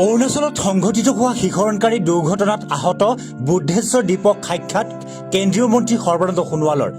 অৰুণাচলত সংঘটিত হোৱা শিহৰণকাৰী দুৰ্ঘটনাত আহত বুদ্ধেশ্বৰ দ্বীপক সাক্ষাৎ কেন্দ্ৰীয় মন্ত্ৰী সৰ্বানন্দ সোণোৱালৰ।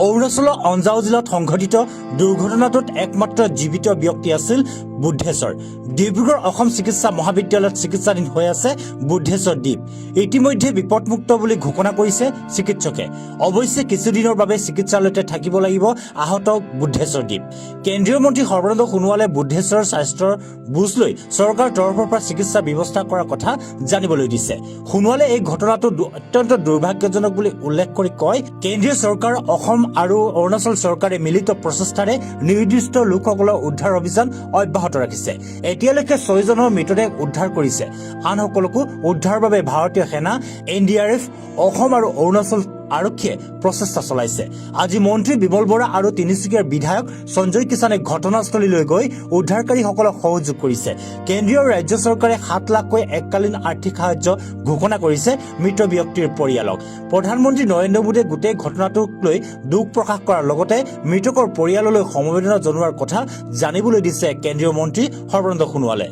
অৰুণাচলৰ অঞ্জাও জিলাত সংঘটিত দুৰ্ঘটনাটোত একমাত্ৰ জীৱিত ব্যক্তি আছিল বুদ্ধেশ্বৰ। ডিব্ৰুগড় অসম চিকিৎসা মহাবিদ্যালয়ত চিকিৎসাধীন হৈ আছে বুদ্ধেশ্বৰ দ্বীপ। ইতিমধ্যে বিপদমুক্ত বুলি ঘোষণা কৰিছে চিকিৎসকে। অৱশ্যে কিছুদিনৰ বাবে চিকিৎসালয়তে থাকিব লাগিব আহত বুদ্ধেশ্বৰ দ্বীপ। কেন্দ্ৰীয় মন্ত্ৰী সৰ্বানন্দ সোণোৱালে বুদ্ধেশ্বৰৰ স্বাস্থ্যৰ বুজ লৈ চৰকাৰৰ তৰফৰ পৰা চিকিৎসা ব্যৱস্থা কৰাৰ কথা জানিবলৈ দিছে। সোণোৱালে এই ঘটনাটো অত্যন্ত দুৰ্ভাগ্যজনক বুলি উল্লেখ কৰি কয়, কেন্দ্ৰীয় চৰকাৰ, অসম আৰু অৰুণাচল চৰকাৰে মিলিত প্ৰচেষ্টাৰে নিৰ্দিষ্ট লোকসকলৰ উদ্ধাৰ অভিযান অব্যাহত ৰাখিছে। এতিয়ালৈকে 6 জনৰ মৃতদেহ উদ্ধাৰ কৰিছে। আন সকলকো উদ্ধাৰৰ বাবে ভাৰতীয় সেনা, NDRF, অসম আৰু অৰুণাচল আৰক্ষীয়ে প্ৰচেষ্টা চলাইছে। আজি মন্ত্ৰী বিমল বৰা আৰু তিনিচুকীয়াৰ বিধায়ক সঞ্জয় কিষাণে ঘটনাস্থলীলৈ গৈ উদ্ধাৰকাৰীসকলক সহযোগ কৰিছে। কেন্দ্ৰীয় আৰু ৰাজ্য চৰকাৰে 7 লাখকৈ এককালীন আৰ্থিক সাহায্য ঘোষণা কৰিছে মৃত ব্যক্তিৰ পৰিয়ালক। প্ৰধানমন্ত্ৰী নৰেন্দ্ৰ মোদীয়ে গোটেই ঘটনাটোক লৈ দুখ প্ৰকাশ কৰাৰ লগতে মৃতকৰ পৰিয়াললৈ সমবেদনা জনোৱাৰ কথা জানিবলৈ দিছে কেন্দ্ৰীয় মন্ত্ৰী সৰ্বানন্দ সোণোৱালে।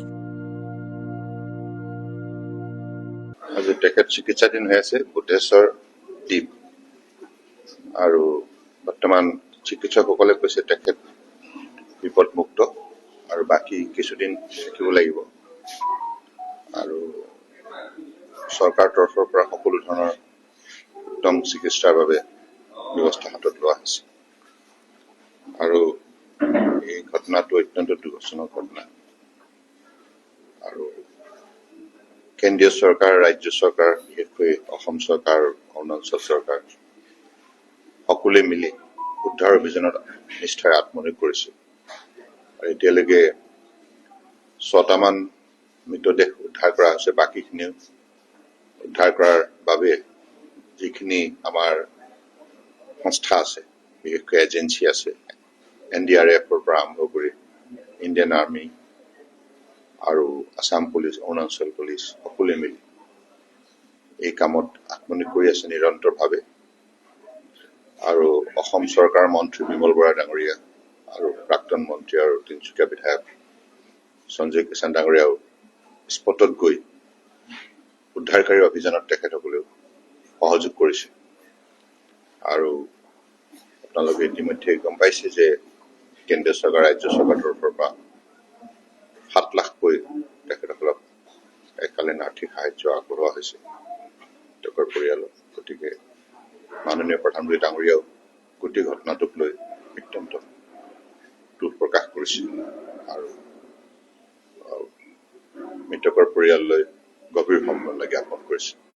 আজি তেখেত চিকিৎসাধীন হৈ আছে বুদ্ধেশ্বৰ দ্বীপ, আৰু বৰ্তমান চিকিৎসকসকলে কৈছে তেখেত বিপদমুক্ত আৰু বাকী কিছুদিন থাকিব লাগিব। আৰু চৰকাৰৰ তৰফৰ পৰা সকলো ধৰণৰ উত্তম চিকিৎসাৰ বাবে ব্যৱস্থা হাতত লোৱা হৈছে। আৰু এই ঘটনাটো অত্যন্ত দুখজনক ঘটনা। আৰু কেন্দ্ৰীয় চৰকাৰ, ৰাজ্য চৰকাৰ, বিশেষকৈ অসম চৰকাৰ, অৰুণাচল চৰকাৰ সকলোৱে মিলি উদ্ধাৰ অভিযানত নিষ্ঠাৰে আত্মনিয়োগ কৰিছে। আৰু এতিয়ালৈকে 6টামান মৃতদেহ উদ্ধাৰ কৰা হৈছে। বাকীখিনিও উদ্ধাৰ কৰাৰ বাবে যিখিনি আমাৰ সংস্থা আছে, বিশেষকৈ এজেঞ্চি আছে, NDRFৰ পৰা আৰম্ভ কৰি ইণ্ডিয়ান আৰ্মি আৰু আছাম পুলিচ, অৰুণাচল পুলিচ সকলোৱে মিলি এই কামত আত্মনিয়োগ কৰি আছে নিৰন্তৰভাৱে। আৰু অসম চৰকাৰৰ মন্ত্ৰী বিমল বৰা ডাঙৰীয়া আৰু প্ৰাক্তন মন্ত্ৰী আৰু তিনিচুকীয়া বিধায়ক সঞ্জয় কিষাণ ডাঙৰীয়াও স্পটত গৈ উদ্ধাৰকাৰী অভিযানত তেখেতসকলেও সহযোগ কৰিছে। আৰু আপোনালোকে ইতিমধ্যে গম পাইছে যে কেন্দ্ৰীয় চৰকাৰ, ৰাজ্য চৰকাৰৰ তৰফৰ পৰা 7 লাখকৈ তেখেতসকলক এককালীন আৰ্থিক সাহায্য আগবঢ়োৱা হৈছে তেওঁলোকৰ পৰিয়ালক। গতিকে মাননীয় প্ৰধানমন্ত্ৰী ডাঙৰীয়াও গোটেই ঘটনাটোক লৈ অত্যন্ত দুখ প্ৰকাশ কৰিছে আৰু মৃতকৰ পৰিয়াললৈ গভীৰ সমবেদনা জ্ঞাপন কৰিছে।